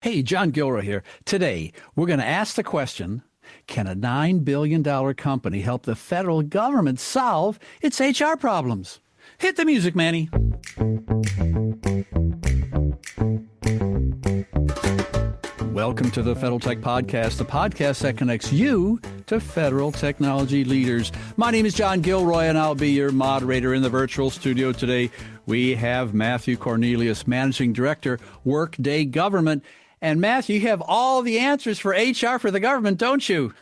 Hey, John Gilroy here. Today, we're going to ask the question, can a $9 billion company help the federal government solve its HR problems? Hit the music, Manny. Welcome to the Federal Tech Podcast, the podcast that connects you to federal technology leaders. My name is John Gilroy, and I'll be your moderator in the virtual studio today. We have Matthew Cornelius, Managing Director, Workday Government. And Matthew, you have all the answers for HR for the government, don't you?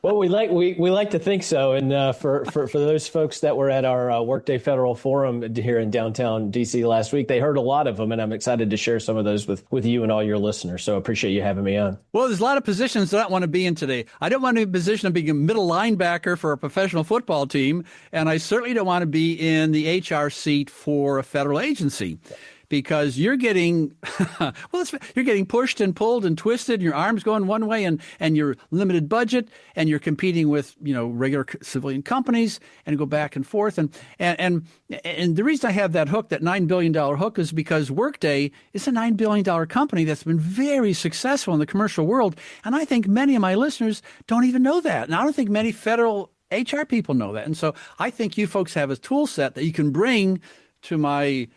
Well, we like to think so. And for those folks that were at our Workday Federal Forum here in downtown DC last week, they heard a lot of them, and I'm excited to share some of those with you and all your listeners. So I appreciate you having me on. Well, there's a lot of positions that I want to be in today. I don't want to be in a position of being a middle linebacker for a professional football team, and I certainly don't want to be in the HR seat for a federal agency. Because you're getting, you're getting pushed and pulled and twisted. Your arms going one way, and your limited budget, and you're competing with regular civilian companies, and go back and forth. And the reason I have that hook, that $9 billion hook, is because Workday is a $9 billion company that's been very successful in the commercial world, and I think many of my listeners don't even know that, and I don't think many federal HR people know that. And so I think you folks have a tool set that you can bring to my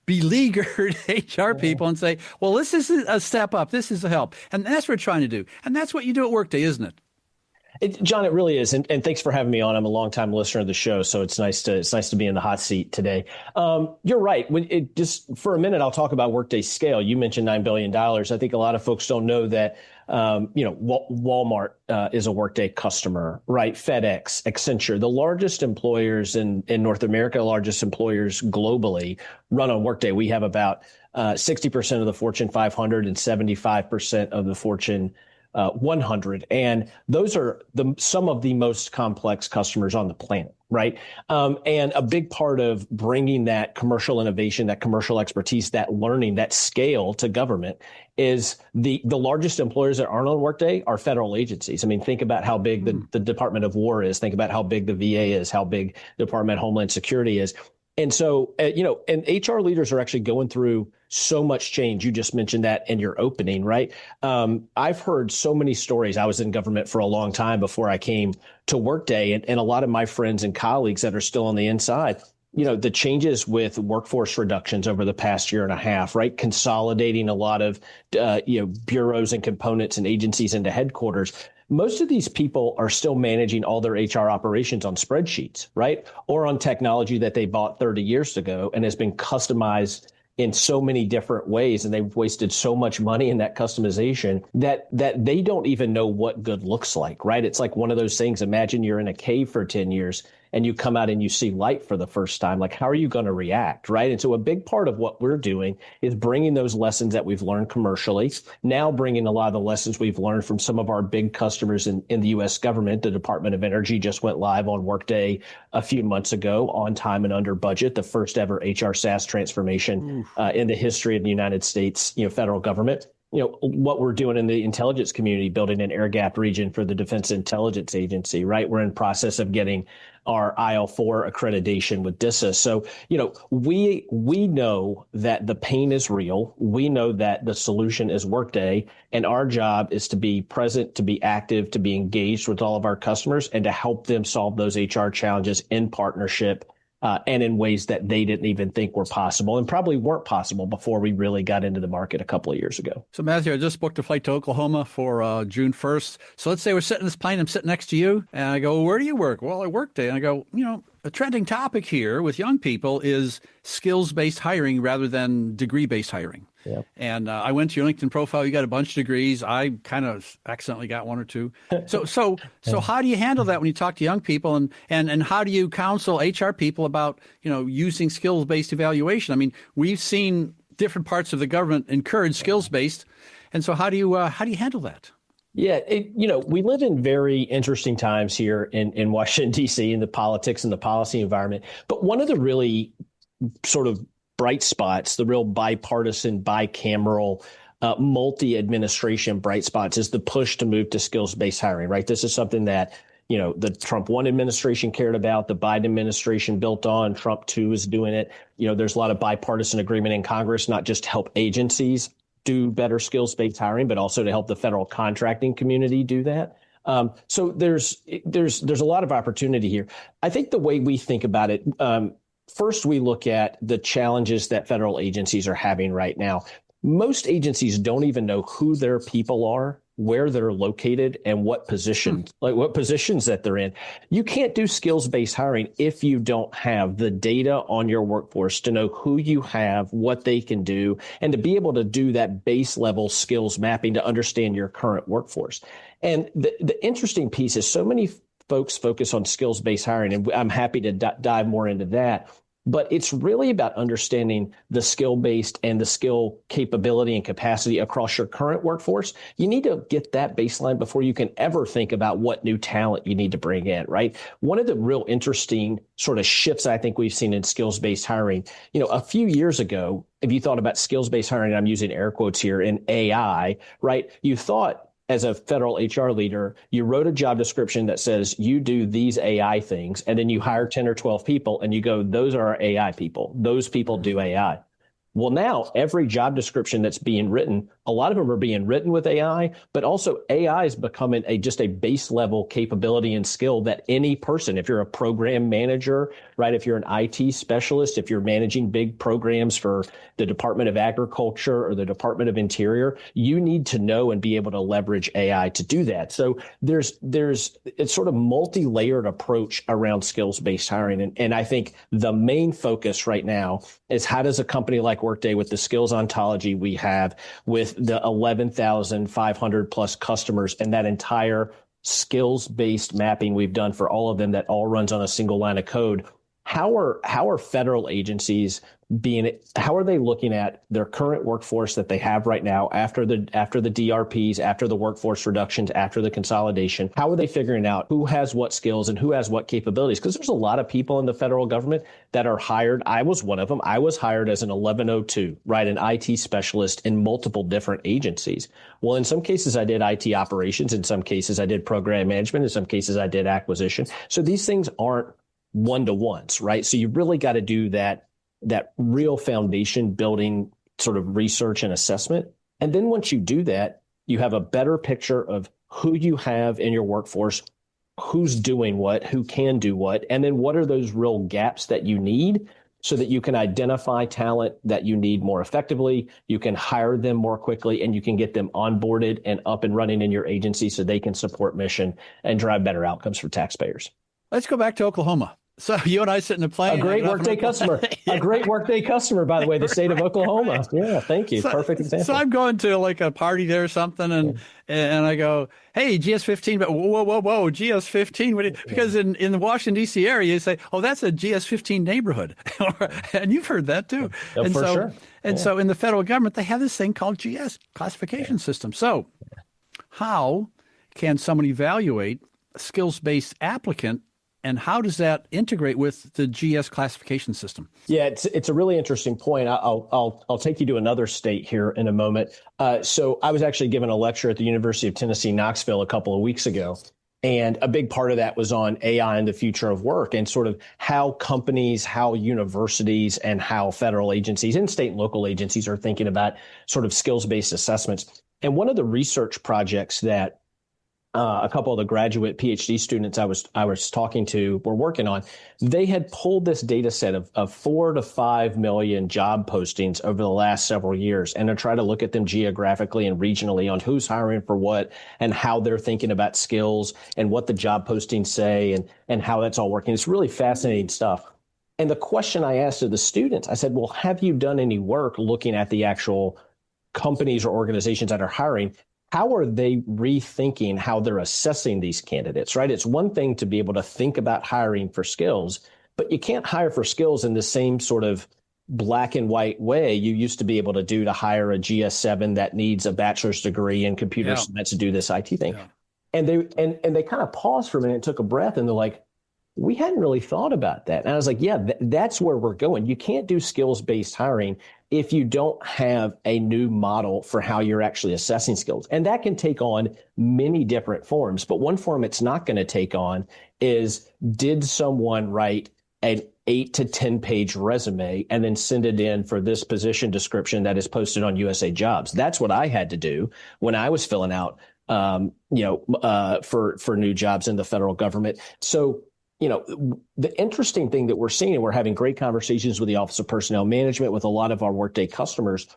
beleaguered HR people and say, well, this is a step up. This is a help. And that's what we're trying to do. And that's what you do at Workday, isn't it? John, it really is. And thanks for having me on. I'm a longtime listener of the show, so it's nice to be in the hot seat today. You're right. Just for a minute, I'll talk about Workday's scale. You mentioned $9 billion. I think a lot of folks don't know that Walmart is a Workday customer, right? FedEx, Accenture, the largest employers in North America, largest employers globally run on Workday. We have about 60% of the Fortune 500 and 75% of the Fortune 100. And those are some of the most complex customers on the planet, right? And a big part of bringing that commercial innovation, that commercial expertise, that learning, that scale to government is the largest employers that aren't on Workday are federal agencies. I mean, think about how big the Department of War is. Think about how big the VA is, how big the Department of Homeland Security is. And so, and HR leaders are actually going through so much change. You just mentioned that in your opening, right? I've heard so many stories. I was in government for a long time before I came to Workday, and a lot of my friends and colleagues that are still on the inside, the changes with workforce reductions over the past year and a half, right? Consolidating a lot of, bureaus and components and agencies into headquarters. Most of these people are still managing all their HR operations on spreadsheets, right? Or on technology that they bought 30 years ago and has been customized in so many different ways. And they've wasted so much money in that customization that they don't even know what good looks like, right? It's like one of those things. Imagine you're in a cave for 10 years and you come out and you see light for the first time. Like, how are you going to react, right? And so a big part of what we're doing is bringing those lessons that we've learned commercially, now bringing a lot of the lessons we've learned from some of our big customers in the U.S. government. The Department of Energy just went live on Workday a few months ago, on time and under budget, the first ever HR SaaS transformation in the history of the United States, federal government. What we're doing in the intelligence community, building an air-gapped region for the Defense Intelligence Agency, right? We're in process of getting our IL4 accreditation with DISA. So, we know that the pain is real. We know that the solution is Workday, and our job is to be present, to be active, to be engaged with all of our customers, and to help them solve those HR challenges in partnership and in ways that they didn't even think were possible and probably weren't possible before we really got into the market a couple of years ago. So, Matthew, I just booked a flight to Oklahoma for June 1st. So let's say we're sitting in this plane, I'm sitting next to you, and I go, where do you work? Well, I Workday. And I go, a trending topic here with young people is skills-based hiring rather than degree-based hiring. Yep. And I went to your LinkedIn profile. You got a bunch of degrees. I kind of accidentally got one or two. So how do you handle that when you talk to young people, and how do you counsel HR people about, using skills-based evaluation? I mean, we've seen different parts of the government encourage skills-based. And so how do you handle that? Yeah, we live in very interesting times here in Washington, D.C., in the politics and the policy environment. But one of the really sort of bright spots, the real bipartisan, bicameral, multi-administration bright spots is the push to move to skills-based hiring, right? This is something that, the Trump 1 administration cared about, the Biden administration built on, Trump 2 is doing it. There's a lot of bipartisan agreement in Congress, not just to help agencies do better skills-based hiring, but also to help the federal contracting community do that. So there's a lot of opportunity here. I think the way we think about it, first we look at the challenges that federal agencies are having right now. Most agencies don't even know who their people are, where they're located, and what positions, what positions that they're in. You can't do skills-based hiring if you don't have the data on your workforce to know who you have, what they can do, and to be able to do that base level skills mapping to understand your current workforce. And the interesting piece is so many folks focus on skills-based hiring, and I'm happy to dive more into that. But it's really about understanding the skill-based and the skill capability and capacity across your current workforce. You need to get that baseline before you can ever think about what new talent you need to bring in, right? One of the real interesting sort of shifts I think we've seen in skills-based hiring, a few years ago, if you thought about skills-based hiring, I'm using air quotes here, in AI, right? You thought, as a federal HR leader, you wrote a job description that says you do these AI things, and then you hire 10 or 12 people and you go, those are our AI people. Those people do AI. Well, now every job description that's being written, a lot of them are being written with AI, but also AI is becoming just a base level capability and skill that any person, if you're a program manager, right, if you're an IT specialist, if you're managing big programs for the Department of Agriculture or the Department of Interior, you need to know and be able to leverage AI to do that. So there's it's sort of multi-layered approach around skills-based hiring. And I think the main focus right now is how does a company like Workday, with the skills ontology we have, with the 11,500 plus customers and that entire skills-based mapping we've done for all of them that all runs on a single line of code, how are federal agencies how are they looking at their current workforce that they have right now after the DRPs, after the workforce reductions, after the consolidation? How are they figuring out who has what skills and who has what capabilities? Because there's a lot of people in the federal government that are hired. I was one of them. I was hired as an 1102, right, an IT specialist in multiple different agencies. Well, in some cases, I did IT operations. In some cases, I did program management. In some cases, I did acquisition. So these things aren't one-to-ones, right? So you really got to do that real foundation building sort of research and assessment. And then once you do that, you have a better picture of who you have in your workforce, who's doing what, who can do what, and then what are those real gaps that you need so that you can identify talent that you need more effectively, you can hire them more quickly, and you can get them onboarded and up and running in your agency so they can support mission and drive better outcomes for taxpayers. Let's go back to Oklahoma. So you and I sit in a plane. A great Workday customer. Yeah. A great Workday customer, by the way, the state of Oklahoma. Right. Yeah, thank you. Perfect example. So I'm going to like a party there or something, and I go, hey, GS15, but whoa, GS15. Because in the Washington, D.C. area, you say, oh, that's a GS15 neighborhood. And you've heard that too. Yeah, for sure. And so in the federal government, they have this thing called GS, classification system. So how can someone evaluate a skills-based applicant, and how does that integrate with the GS classification system? Yeah, it's a really interesting point. I'll take you to another state here in a moment. So I was actually giving a lecture at the University of Tennessee, Knoxville, a couple of weeks ago. And a big part of that was on AI and the future of work, and sort of how companies, how universities, and how federal agencies and state and local agencies are thinking about sort of skills-based assessments. And one of the research projects that a couple of the graduate PhD students I was talking to were working on, they had pulled this data set of 4 to 5 million job postings over the last several years, and to try to look at them geographically and regionally on who's hiring for what and how they're thinking about skills and what the job postings say and how that's all working. It's really fascinating stuff. And the question I asked of the students, I said, well, have you done any work looking at the actual companies or organizations that are hiring? How are they rethinking how they're assessing these candidates, right? It's one thing to be able to think about hiring for skills, but you can't hire for skills in the same sort of black and white way you used to be able to do to hire a GS7 that needs a bachelor's degree in computer science to do this IT thing. Yeah. And they kind of paused for a minute and took a breath, and they're like, we hadn't really thought about that. And I was like, yeah, that's where we're going. You can't do skills-based hiring if you don't have a new model for how you're actually assessing skills. And that can take on many different forms. But one form it's not going to take on is, did someone write an 8 to 10 page resume and then send it in for this position description that is posted on USA Jobs. That's what I had to do when I was filling out, for new jobs in the federal government. So, the interesting thing that we're seeing, and we're having great conversations with the Office of Personnel Management, with a lot of our Workday customers,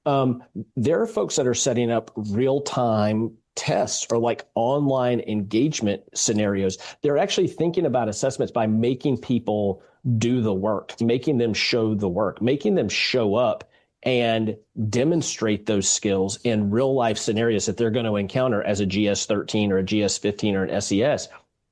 there are folks that are setting up real-time tests or like online engagement scenarios. They're actually thinking about assessments by making people do the work, making them show the work, making them show up and demonstrate those skills in real life scenarios that they're going to encounter as a GS-13 or a GS-15 or an SES,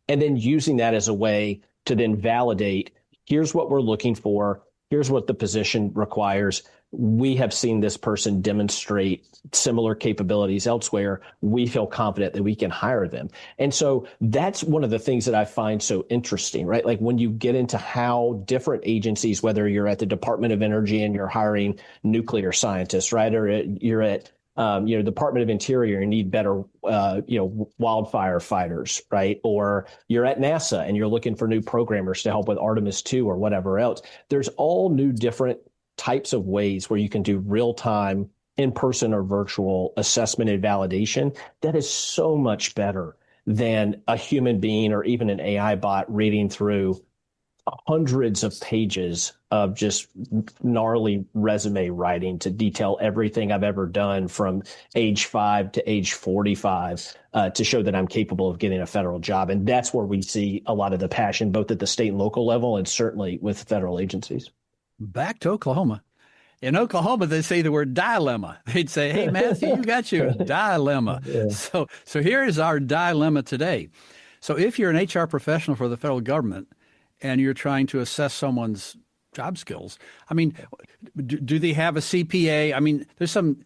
and then using that as a way to then validate, here's what we're looking for, here's what the position requires. We have seen this person demonstrate similar capabilities elsewhere. We feel confident that we can hire them. And so that's one of the things that I find so interesting, right? Like when you get into how different agencies, whether you're at the Department of Energy and you're hiring nuclear scientists, right? Or you're at Department of Interior and need better, wildfire fighters, right? Or you're at NASA and you're looking for new programmers to help with Artemis 2 or whatever else. There's all new different types of ways where you can do real-time, in-person or virtual assessment and validation that is so much better than a human being or even an AI bot reading through hundreds of pages of just gnarly resume writing to detail everything I've ever done from age 5 to age 45 to show that I'm capable of getting a federal job. And that's where we see a lot of the passion, both at the state and local level and certainly with federal agencies. Back to Oklahoma. In Oklahoma, they say the word dilemma. They'd say, hey, Matthew, you got your dilemma. Yeah. So here is our dilemma today. So if you're an HR professional for the federal government and you're trying to assess someone's job skills, I mean, do they have a CPA? I mean, there's some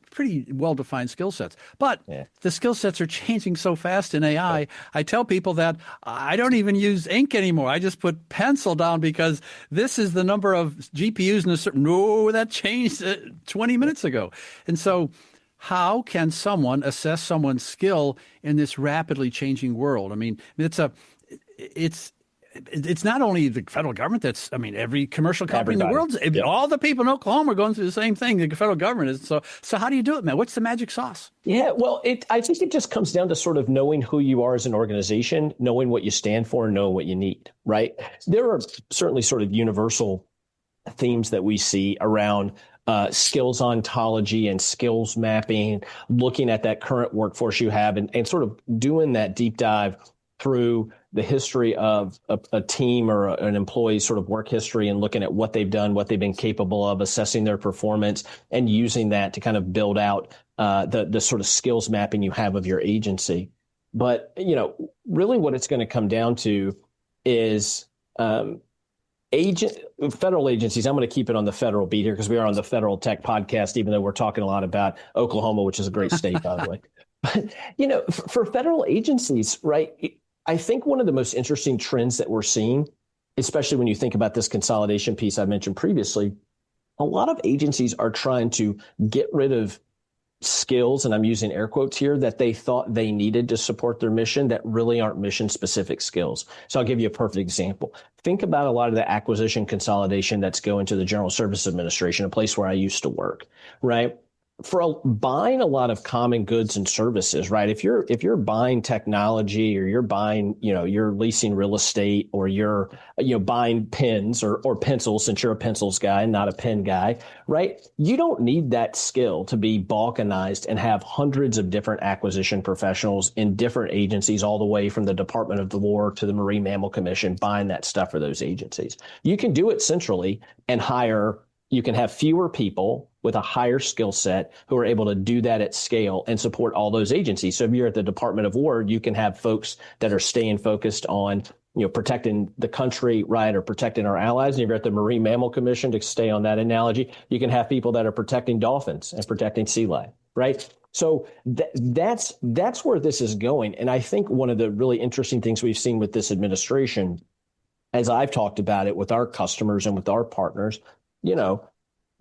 pretty well-defined skill sets, but the skill sets are changing so fast in AI. I tell people that I don't even use ink anymore. I just put pencil down because this is the number of GPUs in a certain, no, that changed 20 minutes ago. And so how can someone assess someone's skill in this rapidly changing world? I mean, it's not only the federal government every commercial company in the world, all the people in Oklahoma are going through the same thing the federal government is. So how do you do it, man? What's the magic sauce? Yeah, well, I think it just comes down to sort of knowing who you are as an organization, knowing what you stand for, and knowing what you need, right? There are certainly sort of universal themes that we see around skills ontology and skills mapping, looking at that current workforce you have and sort of doing that deep dive through the history of a team or an employee's sort of work history and looking at what they've done, what they've been capable of, assessing their performance, and using that to kind of build out the sort of skills mapping you have of your agency. But, really what it's going to come down to is federal agencies. I'm going to keep it on the federal beat here because we are on the Federal Tech Podcast, even though we're talking a lot about Oklahoma, which is a great state, by the way. But, for federal agencies, right, I think one of the most interesting trends that we're seeing, especially when you think about this consolidation piece I mentioned previously, a lot of agencies are trying to get rid of skills, and I'm using air quotes here, that they thought they needed to support their mission that really aren't mission-specific skills. So I'll give you a perfect example. Think about a lot of the acquisition consolidation that's going to the General Services Administration, a place where I used to work, right? For buying a lot of common goods and services, right? If you're buying technology or you're buying, you're leasing real estate or you're, buying pens or pencils, since you're a pencils guy, not a pen guy, right? You don't need that skill to be balkanized and have hundreds of different acquisition professionals in different agencies, all the way from the Department of the War to the Marine Mammal Commission, buying that stuff for those agencies. You can do it centrally and you can have fewer people with a higher skill set who are able to do that at scale and support all those agencies. So if you're at the Department of War, you can have folks that are staying focused on, protecting the country, right, or protecting our allies. And if you're at the Marine Mammal Commission, to stay on that analogy, you can have people that are protecting dolphins and protecting sea life, right? So that's where this is going. And I think one of the really interesting things we've seen with this administration, as I've talked about it with our customers and with our partners,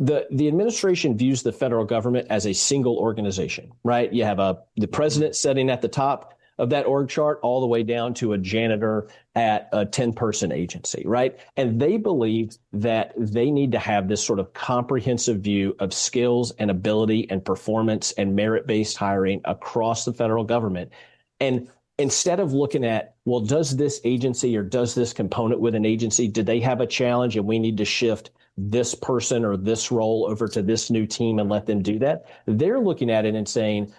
the administration views the federal government as a single organization, right? You have the president sitting at the top, of that org chart all the way down to a janitor at a 10-person agency, right? And they believe that they need to have this sort of comprehensive view of skills and ability and performance and merit-based hiring across the federal government. And instead of looking at, well, does this agency or does this component with an agency, do they have a challenge and we need to shift this person or this role over to this new team and let them do that? They're looking at it and saying,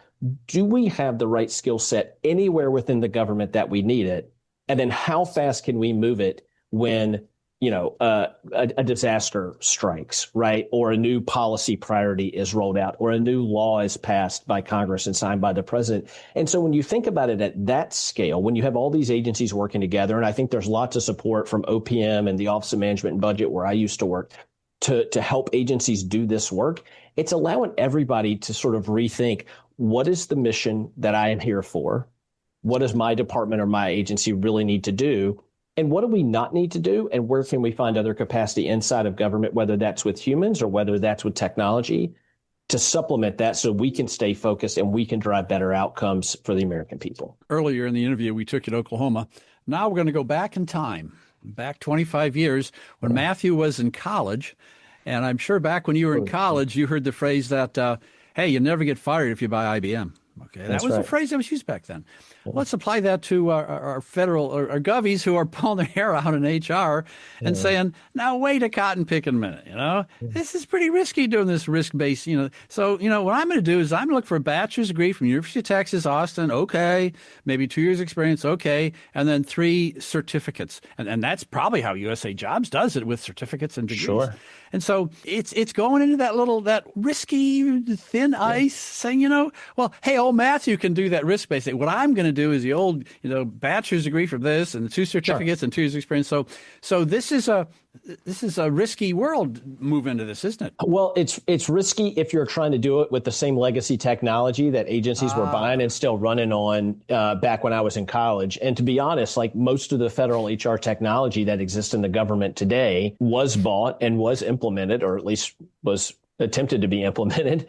do we have the right skill set anywhere within the government that we need it? And then how fast can we move it when, a disaster strikes, right? Or a new policy priority is rolled out, or a new law is passed by Congress and signed by the president. And so when you think about it at that scale, when you have all these agencies working together, and I think there's lots of support from OPM and the Office of Management and Budget, where I used to work, to help agencies do this work, it's allowing everybody to sort of rethink, what is the mission that I am here for? What does my department or my agency really need to do? And what do we not need to do? And where can we find other capacity inside of government, whether that's with humans or whether that's with technology, to supplement that so we can stay focused and we can drive better outcomes for the American people? Earlier in the interview, we took you to Oklahoma. Now we're going to go back in time, back 25 years when Matthew was in college. And I'm sure back when you were in college, you heard the phrase that, hey, you never get fired if you buy IBM. Okay, that was a phrase that was used back then. Let's apply that to our federal our govies who are pulling their hair out in HR and saying, now wait a cotton picking minute, this is pretty risky doing this risk-based, So, what I'm going to do is I'm going to look for a bachelor's degree from University of Texas, Austin, okay, maybe 2 years experience, okay, and then 3 certificates. And that's probably how USA Jobs does it, with certificates and degrees. Sure. And so it's going into that risky thin ice, saying, well, hey, old Matthew can do that risk-based thing. What I'm going to do is the old, bachelor's degree from this and 2 certificates and 2 years experience. So this is a risky world move into this, isn't it? Well, it's risky if you're trying to do it with the same legacy technology that agencies were buying and still running on back when I was in college. And to be honest, like most of the federal HR technology that exists in the government today was bought and was implemented, or at least was attempted to be implemented,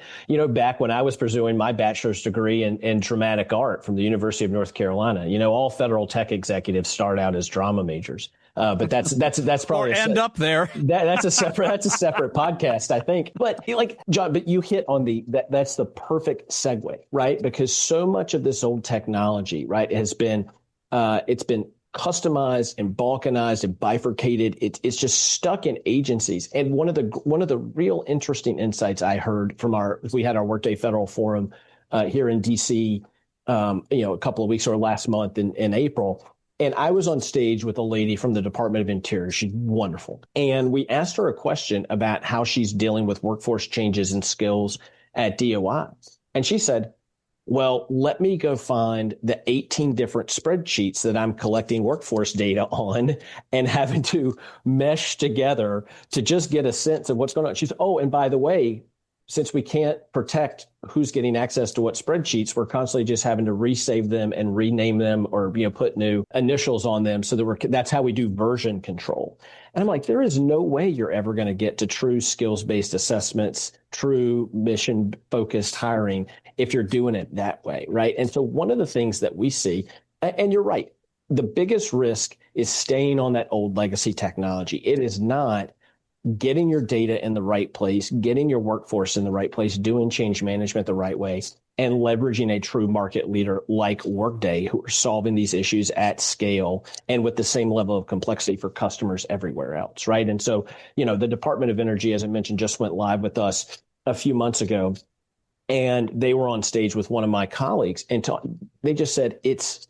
back when I was pursuing my bachelor's degree in dramatic art from the University of North Carolina. All federal tech executives start out as drama majors. But that's probably or end up there. That's a separate podcast, I think. But John, but you hit on that's the perfect segue, right? Because so much of this old technology, right, has been it's been customized and balkanized and bifurcated. It's just stuck in agencies. And one of the real interesting insights I heard from we had our Workday Federal Forum here in DC, a couple of weeks or last month in April. And I was on stage with a lady from the Department of Interior. She's wonderful. And we asked her a question about how she's dealing with workforce changes and skills at DOI. And she said, well, let me go find the 18 different spreadsheets that I'm collecting workforce data on and having to mesh together to just get a sense of what's going on. She said, oh, and by the way, since we can't protect who's getting access to what spreadsheets, we're constantly just having to resave them and rename them or put new initials on them. So that's how we do version control. And I'm like, there is no way you're ever going to get to true skills-based assessments, true mission-focused hiring if you're doing it that way, right? And so one of the things that we see, and you're right, the biggest risk is staying on that old legacy technology. It is not getting your data in the right place, getting your workforce in the right place, doing change management the right way, and leveraging a true market leader like Workday, who are solving these issues at scale and with the same level of complexity for customers everywhere else, right? And so, the Department of Energy, as I mentioned, just went live with us a few months ago, and they were on stage with one of my colleagues, and they just said, it's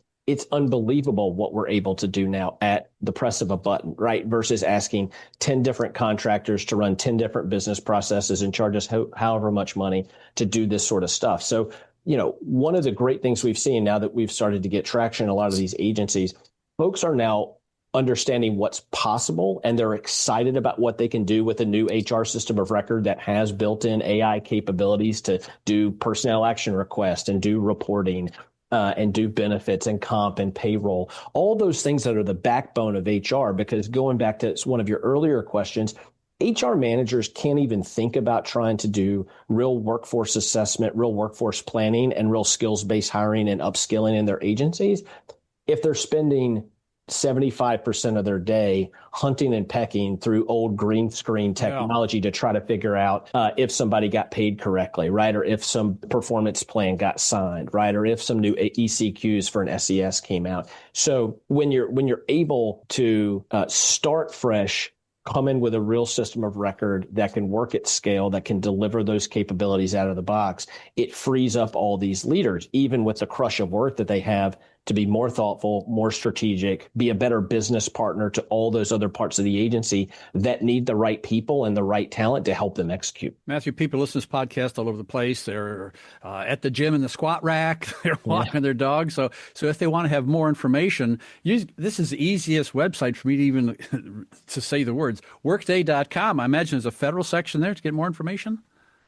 unbelievable what we're able to do now at the press of a button, right? Versus asking 10 different contractors to run 10 different business processes and charge us however much money to do this sort of stuff. So, one of the great things we've seen now that we've started to get traction in a lot of these agencies, folks are now understanding what's possible, and they're excited about what they can do with a new HR system of record that has built-in AI capabilities to do personnel action requests and do reporting, and do benefits and comp and payroll, all those things that are the backbone of HR. Because going back to one of your earlier questions, HR managers can't even think about trying to do real workforce assessment, real workforce planning, and real skills-based hiring and upskilling in their agencies if they're spending 75% of their day hunting and pecking through old green screen technology to try to figure out if somebody got paid correctly, right? Or if some performance plan got signed, right? Or if some new ECQs for an SES came out. So when you're able to start fresh, come in with a real system of record that can work at scale, that can deliver those capabilities out of the box, it frees up all these leaders, even with the crush of work that they have, to be more thoughtful, more strategic, be a better business partner to all those other parts of the agency that need the right people and the right talent to help them execute. Matthew, people listen to this podcast all over the place. They're at the gym in the squat rack. They're walking their dog. So if they want to have more information, this is the easiest website for me to even to say the words. Workday.com. I imagine there's a federal section there to get more information.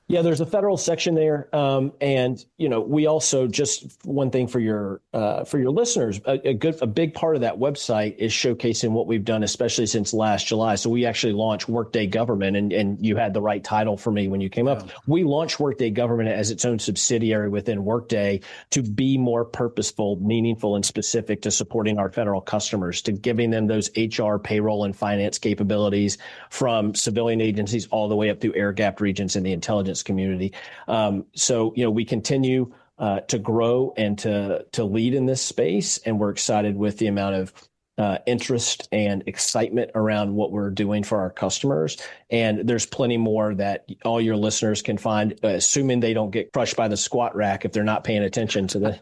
Yeah, there's a federal section there, and we also, just one thing for your listeners, a big part of that website is showcasing what we've done, especially since last July. So we actually launched Workday Government, and you had the right title for me when you came up. We launched Workday Government as its own subsidiary within Workday to be more purposeful, meaningful, and specific to supporting our federal customers, to giving them those HR, payroll, and finance capabilities from civilian agencies all the way up through air-gapped regions in the intelligence community. So we continue to grow and to lead in this space, and we're excited with the amount of interest and excitement around what we're doing for our customers. And there's plenty more that all your listeners can find, assuming they don't get crushed by the squat rack if they're not paying attention to the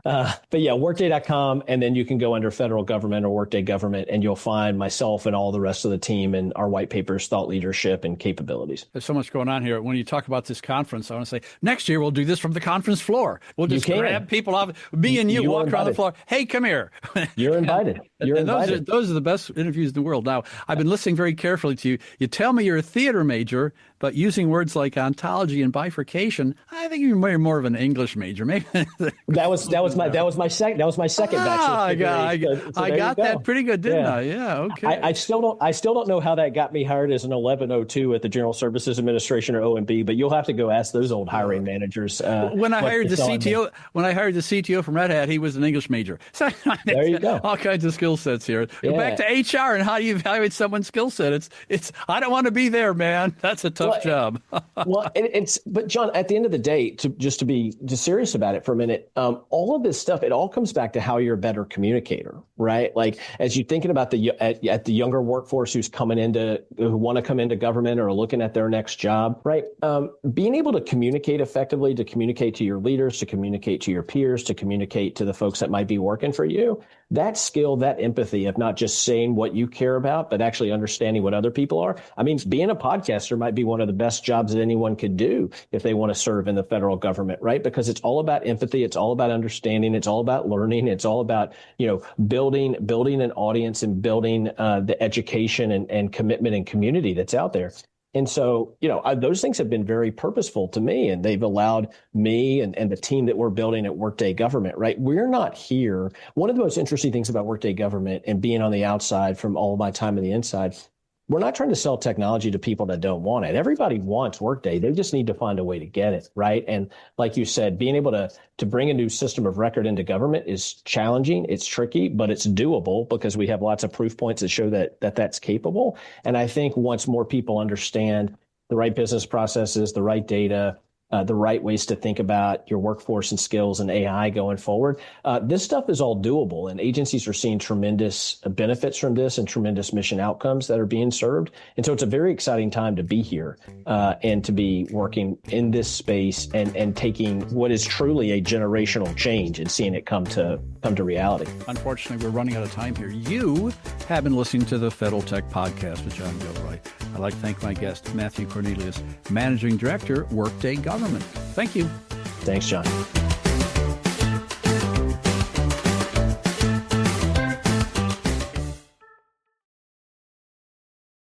but yeah, Workday.com, and then you can go under federal government or Workday Government, and you'll find myself and all the rest of the team and our white papers, thought leadership, and capabilities. There's so much going on here. When you talk about this conference, I want to say, next year we'll do this from the conference floor. We'll just grab people off, me and you walk around the floor. Hey, come here. You're invited. You're invited. Those are the best interviews in the world. Now, I've been listening very carefully to you. You tell me you're a theater major, but using words like ontology and bifurcation, I think you're more of an English major. Maybe that was my second bachelor's degree. I got that pretty good, didn't I? Yeah. Okay. I still don't know how that got me hired as an 1102 at the General Services Administration or OMB, but you'll have to go ask those old hiring managers. When I hired the CTO from Red Hat, he was an English major. So there you go. All kinds of skill sets here. Yeah. Back to HR and how do you evaluate someone's skill set? It's I don't want to be there, man. That's a tough job. But John, at the end of the day, to be serious about it for a minute, all of this stuff, it all comes back to how you're a better communicator, right? Like as you're thinking about at the younger workforce who want to come into government or looking at their next job, right? Being able to communicate effectively, to communicate to your leaders, to communicate to your peers, to communicate to the folks that might be working for you, that skill, that empathy of not just saying what you care about, but actually understanding what other people are. I mean, being a podcaster might be one of the best jobs that anyone could do if they want to serve in the federal government, right? Because it's all about empathy. It's all about understanding. It's all about learning. It's all about, building an audience and building the education and commitment and community that's out there. And so, those things have been very purposeful to me, and they've allowed me and the team that we're building at Workday Government, right? We're not here. One of the most interesting things about Workday Government and being on the outside from all of my time on the inside, we're not trying to sell technology to people that don't want it. Everybody wants Workday. They just need to find a way to get it, right? And like you said, being able to bring a new system of record into government is challenging. It's tricky, but it's doable because we have lots of proof points that show that that's capable. And I think once more people understand the right business processes, the right data, the right ways to think about your workforce and skills and AI going forward. This stuff is all doable, and agencies are seeing tremendous benefits from this and tremendous mission outcomes that are being served. And so it's a very exciting time to be here and to be working in this space and taking what is truly a generational change and seeing it come to reality. Unfortunately, we're running out of time here. You have been listening to the Federal Tech Podcast with John Gilroy. I'd like to thank my guest, Matthew Cornelius, Managing Director, Workday Government. Thank you. Thanks, John.